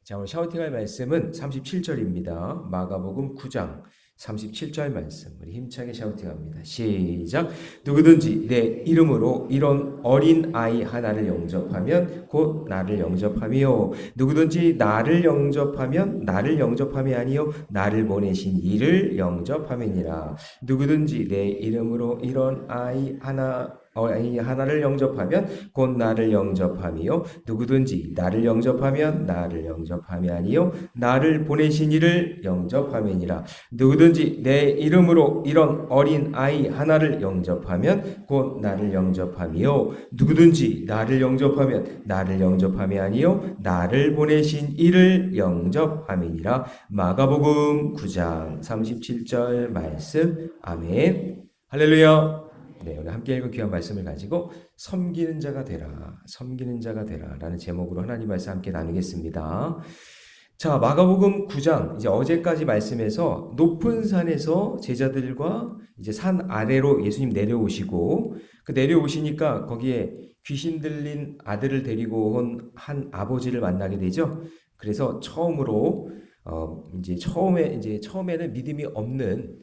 자, 오늘 샤우팅할 말씀은 37절입니다. 마가복음 9장 37절 말씀. 우리 힘차게 샤우팅합니다. 시작. 누구든지 내 이름으로 이런 어린 아이 하나를 영접하면 곧 나를 영접함이요. 누구든지 나를 영접하면 나를 영접함이 아니요 나를 보내신 이를 영접함이니라. 누구든지 내 이름으로 이런 아이 하나를 영접하면 곧 나를 영접함이요 누구든지 나를 영접하면 나를 영접함이 아니요 나를 보내신 이를 영접함이니라. 누구든지 내 이름으로 이런 어린 아이 하나를 영접하면 곧 나를 영접함이요 누구든지 나를 영접하면 나를 영접함이 아니요 나를 보내신 이를 영접함이니라. 마가복음 9장 37절 말씀. 아멘. 할렐루야. 네, 오늘 함께 읽은 귀한 말씀을 가지고 섬기는 자가 되라, 섬기는 자가 되라 라는 제목으로 하나님 말씀 함께 나누겠습니다. 자, 마가복음 9장, 이제 어제까지 말씀에서 높은 산에서 제자들과 이제 산 아래로 예수님 내려오시고, 그 내려오시니까 거기에 귀신 들린 아들을 데리고 온 한 아버지를 만나게 되죠. 그래서 처음으로, 처음에는 믿음이 없는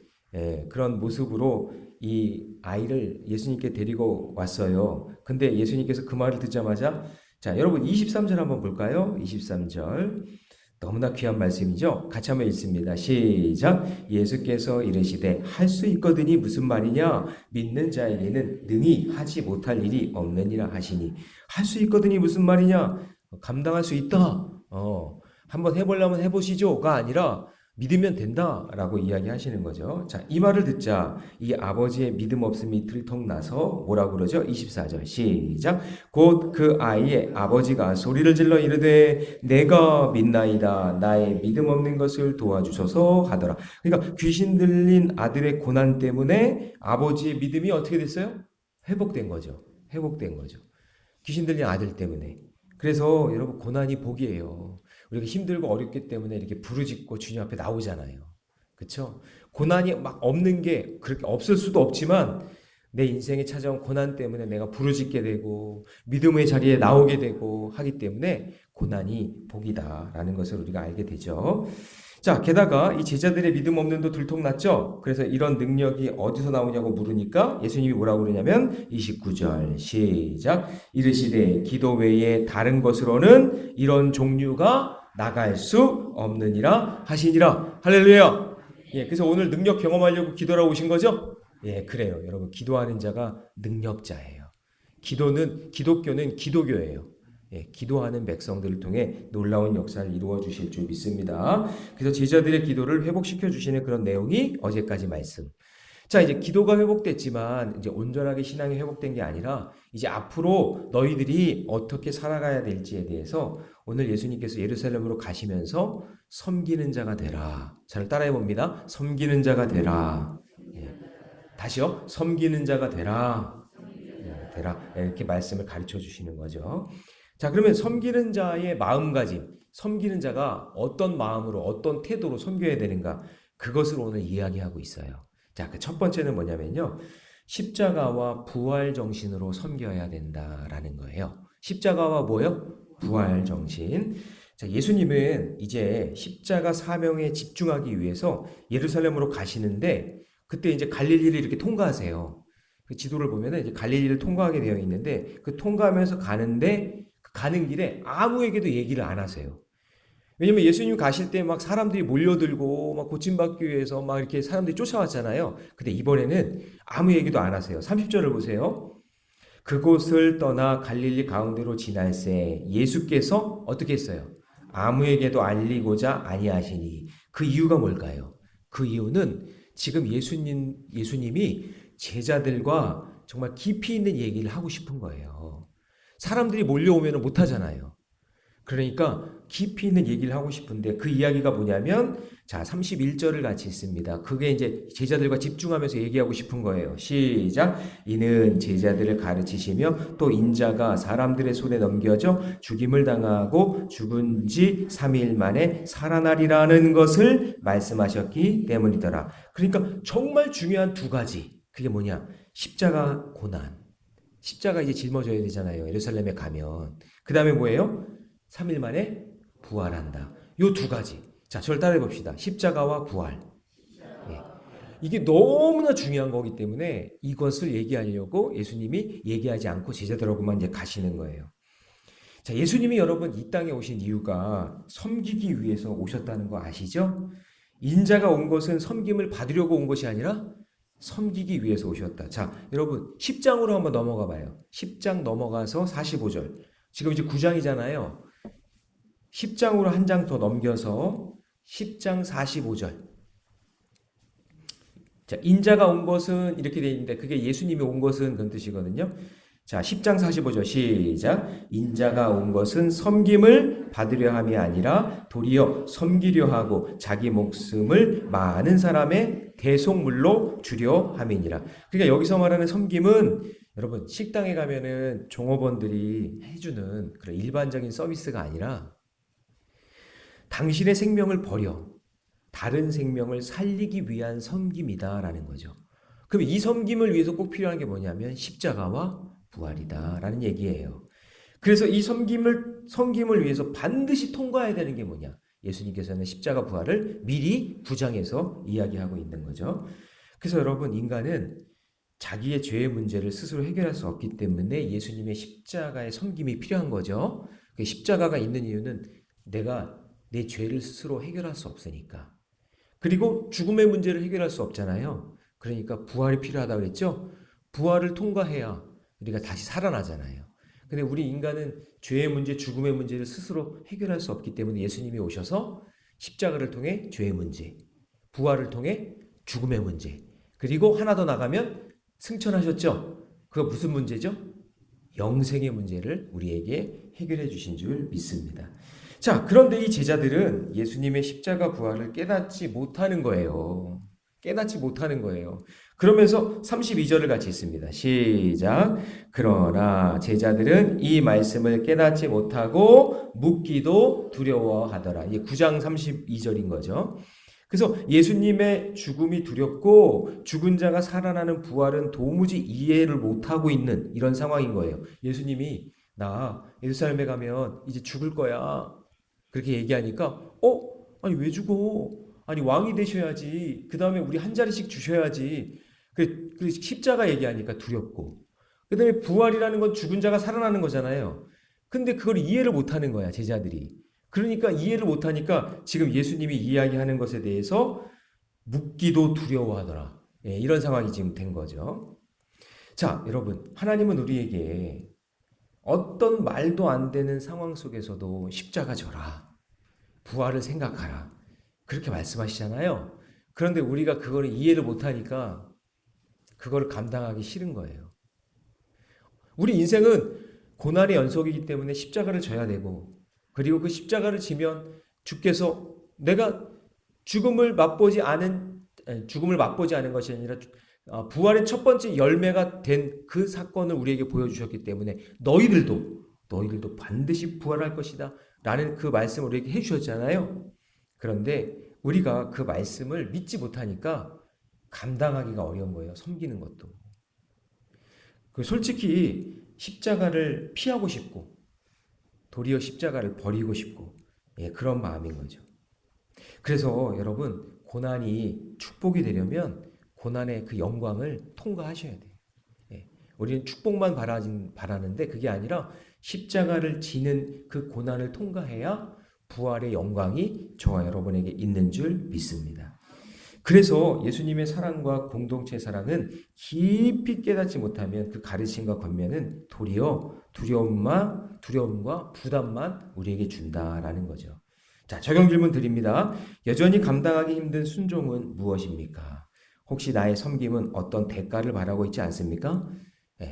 그런 모습으로 이 아이를 예수님께 데리고 왔어요. 근데 예수님께서 그 말을 듣자마자, 자, 여러분 23절 한번 볼까요? 23절. 너무나 귀한 말씀이죠. 같이 한번 읽습니다. 시작. 예수께서 이르시되 할 수 있거든이 무슨 말이냐? 믿는 자에게는 능히 하지 못할 일이 없느니라 하시니. 할 수 있거든이 무슨 말이냐? 감당할 수 있다. 한번 해보려면 해보시죠가 아니라 믿으면 된다라고 이야기하시는 거죠. 자, 이 말을 듣자 이 아버지의 믿음 없음이 들통나서 뭐라고 그러죠? 24절 시작. 곧 그 아이의 아버지가 소리를 질러 이르되 내가 믿나이다. 나의 믿음 없는 것을 도와주소서 하더라. 그러니까 귀신 들린 아들의 고난 때문에 아버지의 믿음이 어떻게 됐어요? 회복된 거죠. 회복된 거죠. 귀신 들린 아들 때문에. 그래서 여러분 고난이 복이에요. 우리가 힘들고 어렵기 때문에 이렇게 부르짖고 주님 앞에 나오잖아요. 그렇죠? 고난이 막 없는 게 그렇게 없을 수도 없지만 내 인생에 찾아온 고난 때문에 내가 부르짖게 되고 믿음의 자리에 나오게 되고 하기 때문에 고난이 복이다라는 것을 우리가 알게 되죠. 자, 게다가 이 제자들의 믿음 없는도 들통났죠. 그래서 이런 능력이 어디서 나오냐고 물으니까 예수님이 뭐라고 그러냐면 29절 시작. 이르시되 기도 외에 다른 것으로는 이런 종류가 나갈 수 없느니라 하시니라. 할렐루야. 예, 그래서 오늘 능력 경험하려고 기도하러 오신 거죠? 예, 그래요. 여러분, 기도하는 자가 능력자예요. 기독교는 기도교예요. 예, 기도하는 백성들을 통해 놀라운 역사를 이루어 주실 줄 믿습니다. 그래서 제자들의 기도를 회복시켜 주시는 그런 내용이 어제까지 말씀. 자, 이제 기도가 회복됐지만 이제 온전하게 신앙이 회복된 게 아니라 이제 앞으로 너희들이 어떻게 살아가야 될지에 대해서 오늘 예수님께서 예루살렘으로 가시면서 섬기는 자가 되라. 잘 따라해 봅니다. 섬기는 자가 되라. 예. 다시요. 섬기는 자가 되라. 되라. 이렇게 말씀을 가르쳐 주시는 거죠. 자, 그러면 섬기는 자의 마음가짐, 섬기는 자가 어떤 마음으로, 어떤 태도로 섬겨야 되는가? 그것을 오늘 이야기하고 있어요. 자, 그 첫 번째는 뭐냐면요. 십자가와 부활 정신으로 섬겨야 된다라는 거예요. 십자가와 뭐요? 부활 정신. 자, 예수님은 이제 십자가 사명에 집중하기 위해서 예루살렘으로 가시는데 그때 이제 갈릴리를 이렇게 통과하세요. 그 지도를 보면은 이제 갈릴리를 통과하게 되어 있는데 그 통과하면서 가는데 가는 길에 아무에게도 얘기를 안 하세요. 왜냐면 예수님 가실 때 막 사람들이 몰려들고 막 고침받기 위해서 막 이렇게 사람들이 쫓아왔잖아요. 근데 이번에는 아무 얘기도 안 하세요. 30절을 보세요. 그곳을 떠나 갈릴리 가운데로 지날새 예수께서 어떻게 했어요? 아무에게도 알리고자 아니하시니. 그 이유가 뭘까요? 그 이유는 지금 예수님이 제자들과 정말 깊이 있는 얘기를 하고 싶은 거예요. 사람들이 몰려오면 못 하잖아요. 그러니까 깊이 있는 얘기를 하고 싶은데 그 이야기가 뭐냐면 자 31절을 같이 읽습니다. 그게 이제 제자들과 집중하면서 얘기하고 싶은 거예요. 시작. 이는 제자들을 가르치시며 또 인자가 사람들의 손에 넘겨져 죽임을 당하고 죽은 지 3일 만에 살아나리라는 것을 말씀하셨기 때문이더라. 그러니까 정말 중요한 두 가지. 그게 뭐냐? 십자가 고난. 십자가 이제 짊어져야 되잖아요. 예루살렘에 가면. 그 다음에 뭐예요? 3일 만에 부활한다. 요 두 가지. 자, 저를 따라해 봅시다. 십자가와 부활. 예. 이게 너무나 중요한 거기 때문에 이것을 얘기하려고 예수님이 얘기하지 않고 제자들하고만 이제 가시는 거예요. 자, 예수님이 여러분 이 땅에 오신 이유가 섬기기 위해서 오셨다는 거 아시죠? 인자가 온 것은 섬김을 받으려고 온 것이 아니라 섬기기 위해서 오셨다. 자, 여러분 10장으로 한번 넘어가 봐요. 10장 넘어가서 45절. 지금 이제 9장이잖아요. 10장으로 한 장 더 넘겨서 10장 45절. 자, 인자가 온 것은 이렇게 되어 있는데 그게 예수님이 온 것은 그런 뜻이거든요. 자, 10장 45절 시작. 인자가 온 것은 섬김을 받으려 함이 아니라 도리어 섬기려 하고 자기 목숨을 많은 사람의 대속물로 주려 함이니라. 그러니까 여기서 말하는 섬김은 여러분 식당에 가면은 종업원들이 해주는 그런 일반적인 서비스가 아니라 당신의 생명을 버려 다른 생명을 살리기 위한 섬김이다라는 거죠. 그럼 이 섬김을 위해서 꼭 필요한 게 뭐냐면 십자가와 부활이다라는 얘기예요. 그래서 이 섬김을 위해서 반드시 통과해야 되는 게 뭐냐? 예수님께서는 십자가 부활을 미리 9장에서 이야기하고 있는 거죠. 그래서 여러분 인간은 자기의 죄의 문제를 스스로 해결할 수 없기 때문에 예수님의 십자가의 섬김이 필요한 거죠. 그 십자가가 있는 이유는 내가 내 죄를 스스로 해결할 수 없으니까. 그리고 죽음의 문제를 해결할 수 없잖아요. 그러니까 부활이 필요하다고 그랬죠. 부활을 통과해야 우리가 다시 살아나잖아요. 근데 우리 인간은 죄의 문제, 죽음의 문제를 스스로 해결할 수 없기 때문에 예수님이 오셔서 십자가를 통해 죄의 문제, 부활을 통해 죽음의 문제, 그리고 하나 더 나가면 승천하셨죠. 그거 무슨 문제죠? 영생의 문제를 우리에게 해결해 주신 줄 믿습니다. 자, 그런데 이 제자들은 예수님의 십자가 부활을 깨닫지 못하는 거예요. 깨닫지 못하는 거예요. 그러면서 32절을 같이 읽습니다. 시작. 그러나 제자들은 이 말씀을 깨닫지 못하고 묻기도 두려워하더라. 이게 9장 32절인 거죠. 그래서 예수님의 죽음이 두렵고 죽은 자가 살아나는 부활은 도무지 이해를 못하고 있는 이런 상황인 거예요. 예수님이 나 예루살렘에 가면 이제 죽을 거야. 그렇게 얘기하니까 아니 왜 죽어? 아니 왕이 되셔야지. 그 다음에 우리 한 자리씩 주셔야지. 그 십자가 얘기하니까 두렵고. 그 다음에 부활이라는 건 죽은 자가 살아나는 거잖아요. 근데 그걸 이해를 못하는 거야 제자들이. 그러니까 이해를 못하니까 지금 예수님이 이야기하는 것에 대해서 묻기도 두려워하더라. 예, 이런 상황이 지금 된 거죠. 자, 여러분 하나님은 우리에게 어떤 말도 안 되는 상황 속에서도 십자가 져라. 부활을 생각하라. 그렇게 말씀하시잖아요. 그런데 우리가 그거를 이해를 못하니까 그걸 감당하기 싫은 거예요. 우리 인생은 고난의 연속이기 때문에 십자가를 져야 되고 그리고 그 십자가를 지면 주께서 내가 죽음을 맛보지 않은 것이 아니라 부활의 첫 번째 열매가 된 그 사건을 우리에게 보여주셨기 때문에 너희들도 반드시 부활할 것이다 라는 그 말씀을 우리에게 해주셨잖아요. 그런데 우리가 그 말씀을 믿지 못하니까 감당하기가 어려운 거예요. 섬기는 것도. 솔직히 십자가를 피하고 싶고 도리어 십자가를 버리고 싶고 그런 마음인 거죠. 그래서 여러분 고난이 축복이 되려면 고난의 그 영광을 통과하셔야 돼요. 우리는 축복만 바라는데 그게 아니라 십자가를 지는 그 고난을 통과해야 부활의 영광이 저와 여러분에게 있는 줄 믿습니다. 그래서 예수님의 사랑과 공동체 사랑은 깊이 깨닫지 못하면 그 가르침과 권면은 도리어 두려움과 부담만 우리에게 준다라는 거죠. 자, 적용 질문 드립니다. 여전히 감당하기 힘든 순종은 무엇입니까? 혹시 나의 섬김은 어떤 대가를 바라고 있지 않습니까?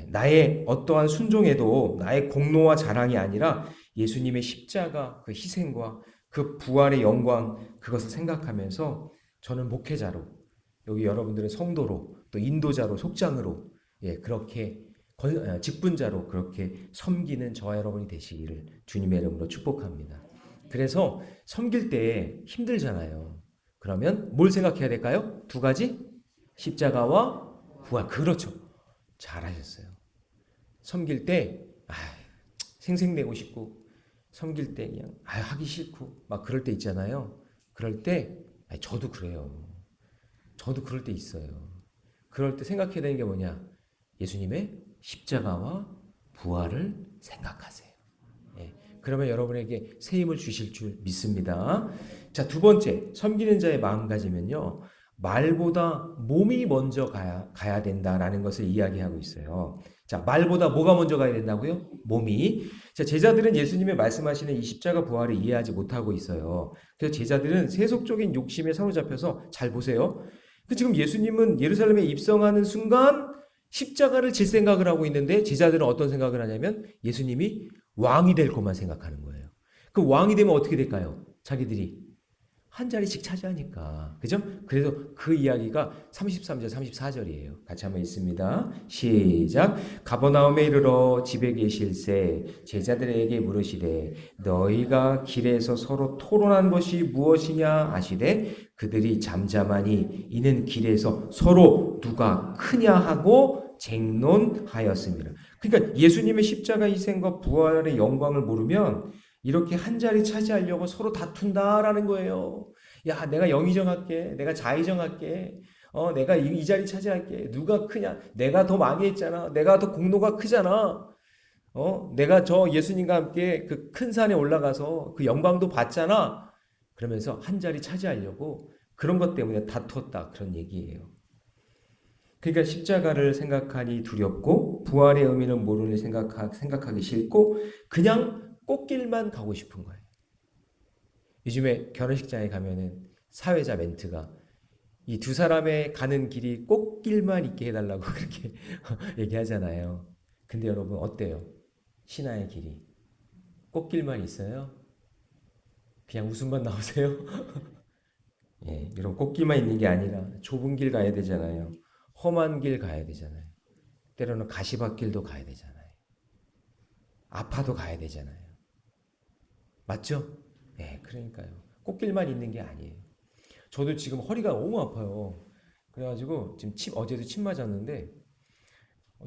나의 어떠한 순종에도 나의 공로와 자랑이 아니라 예수님의 십자가 그 희생과 그 부활의 영광 그것을 생각하면서 저는 목회자로 여기 여러분들은 성도로 또 인도자로 속장으로 그렇게 직분자로 그렇게 섬기는 저와 여러분이 되시기를 주님의 이름으로 축복합니다. 그래서 섬길 때 힘들잖아요. 그러면 뭘 생각해야 될까요? 두 가지? 십자가와 부활. 그렇죠. 잘하셨어요. 섬길 때 생생되고 싶고 섬길 때 그냥 하기 싫고 막 그럴 때 있잖아요. 그럴 때 저도 그래요. 저도 그럴 때 있어요. 그럴 때 생각해야 되는 게 뭐냐? 예수님의 십자가와 부활을 생각하세요. 예, 그러면 여러분에게 새 힘을 주실 줄 믿습니다. 자, 두 번째, 섬기는 자의 마음가짐은요, 말보다 몸이 먼저 가야 된다라는 것을 이야기하고 있어요. 자, 말보다 뭐가 먼저 가야 된다고요? 몸이. 자, 제자들은 예수님의 말씀하시는 이 십자가 부활을 이해하지 못하고 있어요. 그래서 제자들은 세속적인 욕심에 사로잡혀서 잘 보세요. 지금 예수님은 예루살렘에 입성하는 순간 십자가를 질 생각을 하고 있는데 제자들은 어떤 생각을 하냐면 예수님이 왕이 될 것만 생각하는 거예요. 그 왕이 되면 어떻게 될까요? 자기들이 한 자리씩 차지하니까. 그죠? 그래서 그 이야기가 33절, 34절이에요. 같이 한번 읽습니다. 시작. 가버나움에 이르러 집에 계실새 제자들에게 물으시되 너희가 길에서 서로 토론한 것이 무엇이냐 하시되 그들이 잠잠하니 이는 길에서 서로 누가 크냐 하고 쟁론하였습니다. 그러니까 예수님의 십자가 희생과 부활의 영광을 모르면 이렇게 한 자리 차지하려고 서로 다툰다라는 거예요. 야, 내가 영의정할게. 내가 자의정할게. 내가 이 자리 차지할게. 누가 크냐? 내가 더 많이 했잖아. 내가 더 공로가 크잖아. 내가 저 예수님과 함께 그 큰 산에 올라가서 그 영광도 봤잖아. 그러면서 한 자리 차지하려고 그런 것 때문에 다퉜다. 그런 얘기예요. 그러니까 십자가를 생각하니 두렵고 부활의 의미는 모르니 생각하기 싫고 그냥 꽃길만 가고 싶은 거예요. 요즘에 결혼식장에 가면은 사회자 멘트가 이 두 사람의 가는 길이 꽃길만 있게 해달라고 그렇게 얘기하잖아요. 근데 여러분 어때요? 신화의 길이 꽃길만 있어요? 그냥 웃음만 나오세요? 예, 여러분 꽃길만 있는 게 아니라 좁은 길 가야 되잖아요. 험한 길 가야 되잖아요. 때로는 가시밭길도 가야 되잖아요. 아파도 가야 되잖아요. 맞죠? 네, 그러니까요. 꽃길만 있는 게 아니에요. 저도 지금 허리가 너무 아파요. 그래가지고 지금 어제도 침 맞았는데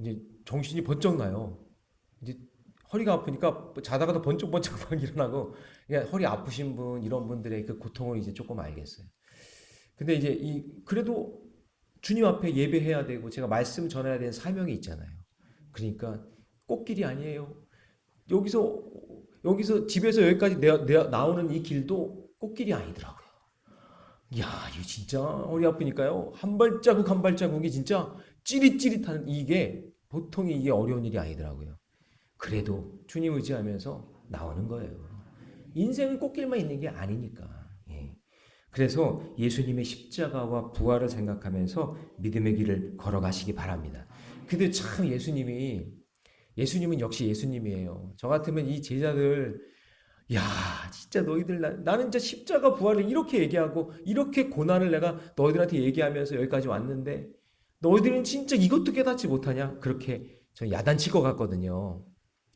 이제 정신이 번쩍 나요. 이제 허리가 아프니까 자다가도 번쩍번쩍 막 일어나고 그러니까 허리 아프신 분 이런 분들의 그 고통을 이제 조금 알겠어요. 근데 이제 그래도 주님 앞에 예배해야 되고 제가 말씀 전해야 되는 사명이 있잖아요. 그러니까 꽃길이 아니에요. 여기서 집에서 여기까지 나오는 이 길도 꽃길이 아니더라고요. 야, 이거 진짜 허리 아프니까요. 한 발자국 한 발자국이 진짜 찌릿찌릿한 이게 보통 이게 어려운 일이 아니더라고요. 그래도 주님 의지하면서 나오는 거예요. 인생은 꽃길만 있는 게 아니니까. 예. 그래서 예수님의 십자가와 부활을 생각하면서 믿음의 길을 걸어가시기 바랍니다. 근데 참 예수님은 역시 예수님이에요. 저 같으면 이 제자들, 야, 진짜 너희들, 나는 진짜 십자가 부활을 이렇게 얘기하고, 이렇게 고난을 내가 너희들한테 얘기하면서 여기까지 왔는데, 너희들은 진짜 이것도 깨닫지 못하냐? 그렇게 저 야단칠 것 같거든요.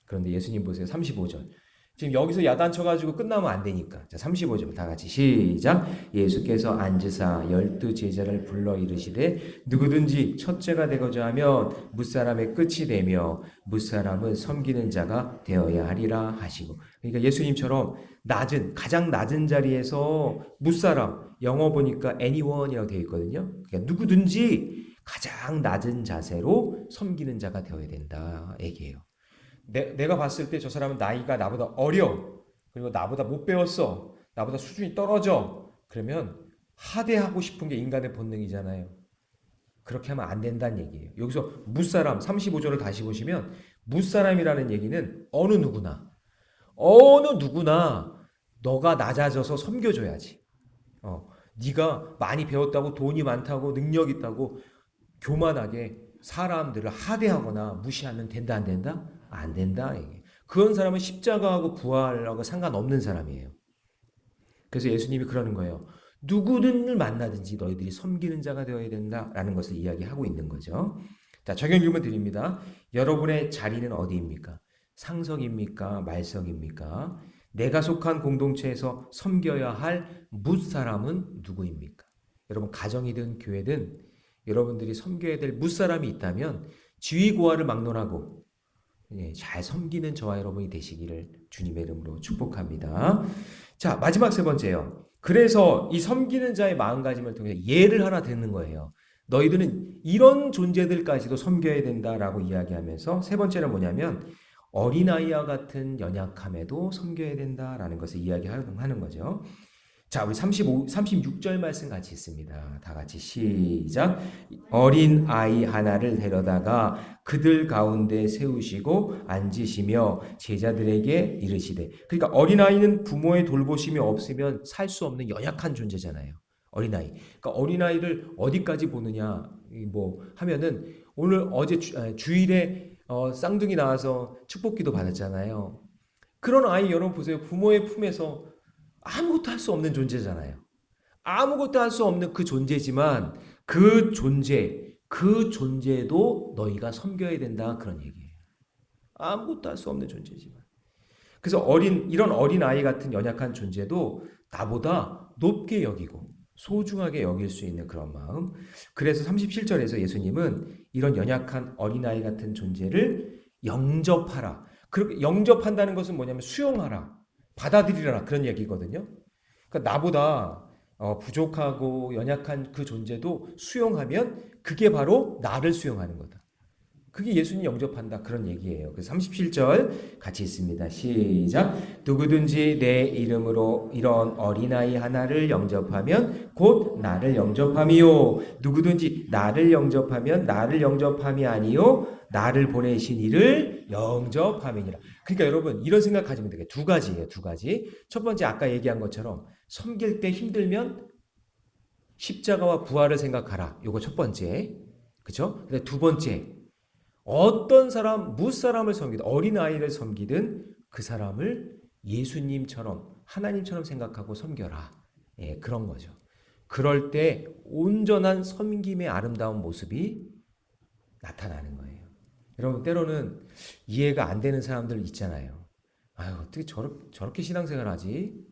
그런데 예수님 보세요. 35절. 지금 여기서 야단쳐가지고 끝나면 안 되니까. 자, 35절 다 같이 시작. 예수께서 앉으사 12 제자를 불러 이르시되 누구든지 첫째가 되고자 하면 무사람의 끝이 되며 무사람은 섬기는 자가 되어야 하리라 하시고. 그러니까 예수님처럼 가장 낮은 자리에서 무사람, 영어 보니까 anyone이라고 되어 있거든요. 그러니까 누구든지 가장 낮은 자세로 섬기는 자가 되어야 된다 얘기해요. 내가 봤을 때 저 사람은 나이가 나보다 어려. 그리고 나보다 못 배웠어. 나보다 수준이 떨어져. 그러면 하대하고 싶은 게 인간의 본능이잖아요. 그렇게 하면 안 된다는 얘기예요. 여기서 무사람 35절을 다시 보시면 무사람이라는 얘기는 어느 누구나 너가 낮아져서 섬겨줘야지. 네가 많이 배웠다고 돈이 많다고 능력 있다고 교만하게 사람들을 하대하거나 무시하면 된다 안 된다? 안 된다. 그런 사람은 십자가하고 부활하고 상관없는 사람이에요. 그래서 예수님이 그러는 거예요. 누구든을 만나든지 너희들이 섬기는 자가 되어야 된다라는 것을 이야기하고 있는 거죠. 자, 적용 질문 드립니다. 여러분의 자리는 어디입니까? 상석입니까? 말석입니까? 내가 속한 공동체에서 섬겨야 할 무사람은 누구입니까? 여러분 가정이든 교회든 여러분들이 섬겨야 될 무사람이 있다면 지위고하를 막론하고 잘 섬기는 저와 여러분이 되시기를 주님의 이름으로 축복합니다. 자, 마지막 세 번째요. 그래서 이 섬기는 자의 마음가짐을 통해 예를 하나 듣는 거예요. 너희들은 이런 존재들까지도 섬겨야 된다라고 이야기하면서 세 번째는 뭐냐면 어린아이와 같은 연약함에도 섬겨야 된다라는 것을 이야기하는 거죠. 자, 우리 36절 말씀 같이 있습니다. 다 같이 시작. 어린 아이 하나를 데려다가 그들 가운데 세우시고 앉으시며 제자들에게 이르시되. 그러니까 어린 아이는 부모의 돌보심이 없으면 살 수 없는 연약한 존재잖아요. 어린 아이. 그러니까 어린 아이를 어디까지 보느냐 뭐 하면은 오늘 어제 주일에 쌍둥이 나와서 축복기도 받았잖아요. 그런 아이 여러분 보세요. 부모의 품에서 아무것도 할 수 없는 존재잖아요. 아무것도 할 수 없는 그 존재지만 그 존재도 너희가 섬겨야 된다 그런 얘기예요. 아무것도 할 수 없는 존재지만. 그래서 이런 어린 아이 같은 연약한 존재도 나보다 높게 여기고 소중하게 여길 수 있는 그런 마음. 그래서 37절에서 예수님은 이런 연약한 어린 아이 같은 존재를 영접하라. 그렇게 영접한다는 것은 뭐냐면 수용하라. 받아들이라 그런 얘기거든요. 그러니까 나보다 부족하고 연약한 그 존재도 수용하면 그게 바로 나를 수용하는 거다. 그게 예수님 영접한다 그런 얘기예요. 그래서 37절 같이 있습니다. 시작. 누구든지 내 이름으로 이런 어린아이 하나를 영접하면 곧 나를 영접함이요. 누구든지 나를 영접하면 나를 영접함이 아니요 나를 보내신 이를 영접함이니라. 그러니까 여러분 이런 생각 가지면 되게 두 가지예요. 두 가지. 첫 번째 아까 얘기한 것처럼 섬길 때 힘들면 십자가와 부활을 생각하라. 요거 첫 번째. 그렇죠? 근데 두 번째 어떤 사람, 무사람을 섬기든 어린아이를 섬기든 그 사람을 예수님처럼 하나님처럼 생각하고 섬겨라. 예, 그런 거죠. 그럴 때 온전한 섬김의 아름다운 모습이 나타나는 거예요. 여러분 때로는 이해가 안 되는 사람들 있잖아요. 아유 어떻게 저렇게 신앙생활 하지?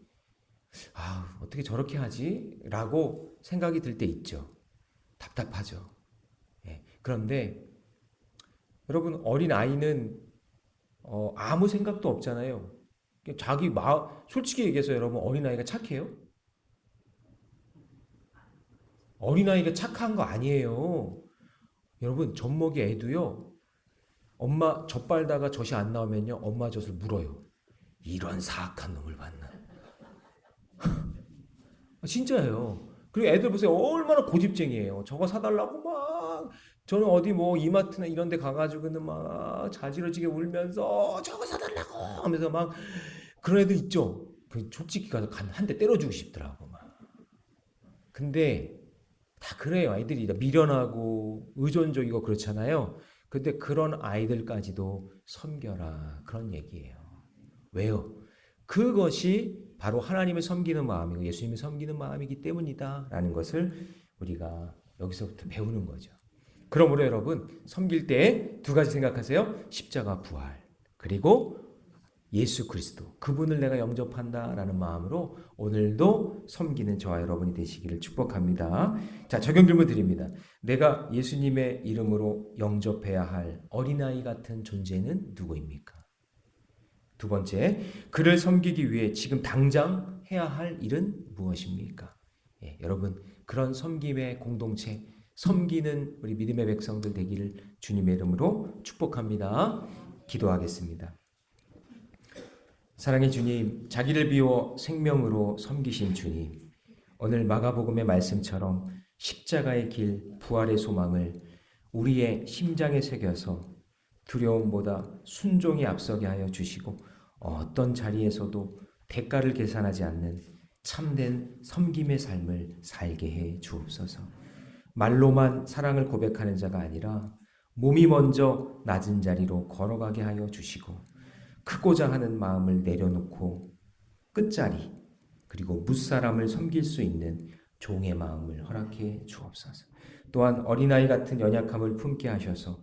아 어떻게 저렇게 하지? 라고 생각이 들 때 있죠. 답답하죠. 예, 그런데 여러분 어린 아이는 아무 생각도 없잖아요. 자기 솔직히 얘기해서 여러분 어린 아이가 착해요? 어린 아이가 착한 거 아니에요. 여러분 젖먹이 애도요. 엄마 젖 빨다가 젖이 안 나오면요 엄마 젖을 물어요. 이런 사악한 놈을 봤나? 진짜예요. 그리고 애들 보세요. 얼마나 고집쟁이에요. 저거 사달라고 막 저는 어디 뭐 이마트나 이런 데 가가지고는 막 자지러지게 울면서 저거 사달라고 하면서 막 그런 애들 있죠. 솔직히 가서 한 대 때려주고 싶더라고 막. 근데 다 그래요. 아이들이 미련하고 의존적이고 그렇잖아요. 근데 그런 아이들까지도 섬겨라 그런 얘기예요. 왜요? 그것이 바로 하나님을 섬기는 마음이고 예수님을 섬기는 마음이기 때문이다 라는 것을 우리가 여기서부터 배우는 거죠. 그러므로 여러분 섬길 때 두 가지 생각하세요. 십자가 부활 그리고 예수 그리스도 그분을 내가 영접한다라는 마음으로 오늘도 섬기는 저와 여러분이 되시기를 축복합니다. 자, 적용 질문 드립니다. 내가 예수님의 이름으로 영접해야 할 어린아이 같은 존재는 누구입니까? 두 번째, 그를 섬기기 위해 지금 당장 해야 할 일은 무엇입니까? 예, 여러분 그런 섬김의 공동체 섬기는 우리 믿음의 백성들 되기를 주님의 이름으로 축복합니다. 기도하겠습니다. 사랑의 주님, 자기를 비워 생명으로 섬기신 주님, 오늘 마가복음의 말씀처럼 십자가의 길, 부활의 소망을 우리의 심장에 새겨서 두려움보다 순종이 앞서게 하여 주시고 어떤 자리에서도 대가를 계산하지 않는 참된 섬김의 삶을 살게 해 주옵소서. 말로만 사랑을 고백하는 자가 아니라 몸이 먼저 낮은 자리로 걸어가게 하여 주시고 크고자 하는 마음을 내려놓고 끝자리 그리고 무사람을 섬길 수 있는 종의 마음을 허락해 주옵소서. 또한 어린아이 같은 연약함을 품게 하셔서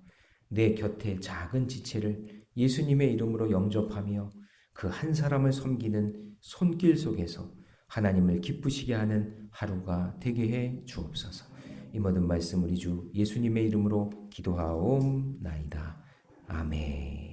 내 곁에 작은 지체를 예수님의 이름으로 영접하며 그 한 사람을 섬기는 손길 속에서 하나님을 기쁘시게 하는 하루가 되게 해 주옵소서. 이 모든 말씀 우리 주 예수님의 이름으로 기도하옵나이다. 아멘.